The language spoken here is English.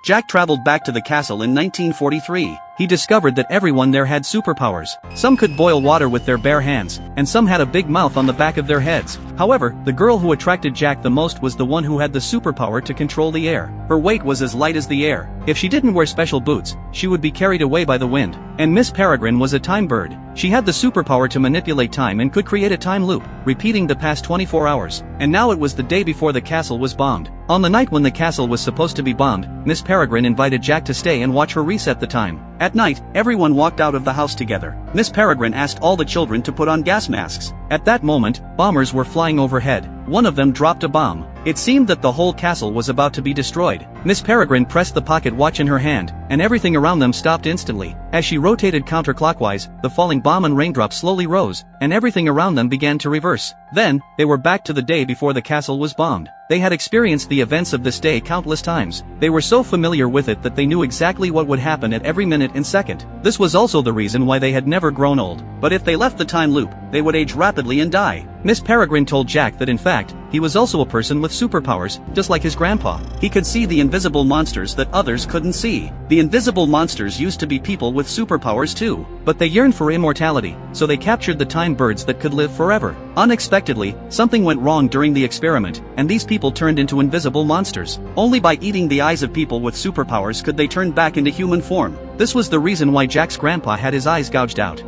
Jack traveled back to the castle in 1943. He discovered that everyone there had superpowers. Some could boil water with their bare hands, and some had a big mouth on the back of their heads. However, the girl who attracted Jack the most was the one who had the superpower to control the air. Her weight was as light as the air. If she didn't wear special boots, she would be carried away by the wind. And Miss Peregrine was a time bird. She had the superpower to manipulate time and could create a time loop, repeating the past 24 hours. And now it was the day before the castle was bombed. On the night when the castle was supposed to be bombed, Miss Peregrine invited Jack to stay and watch her reset the time. At night, everyone walked out of the house together. Miss Peregrine asked all the children to put on gas masks. At that moment, bombers were flying overhead. One of them dropped a bomb. It seemed that the whole castle was about to be destroyed. Miss Peregrine pressed the pocket watch in her hand, and everything around them stopped instantly. As she rotated counterclockwise, the falling bomb and raindrops slowly rose, and everything around them began to reverse. Then, they were back to the day before the castle was bombed. They had experienced the events of this day countless times. They were so familiar with it that they knew exactly what would happen at every minute and second. This was also the reason why they had never grown old. But if they left the time loop, they would age rapidly and die. Miss Peregrine told Jack that in fact, he was also a person with superpowers, just like his grandpa. He could see the invisible monsters that others couldn't see. The invisible monsters used to be people with superpowers too. But they yearned for immortality, so they captured the time birds that could live forever. Unexpectedly, something went wrong during the experiment, and these people turned into invisible monsters. Only by eating the eyes of people with superpowers could they turn back into human form. This was the reason why Jack's grandpa had his eyes gouged out.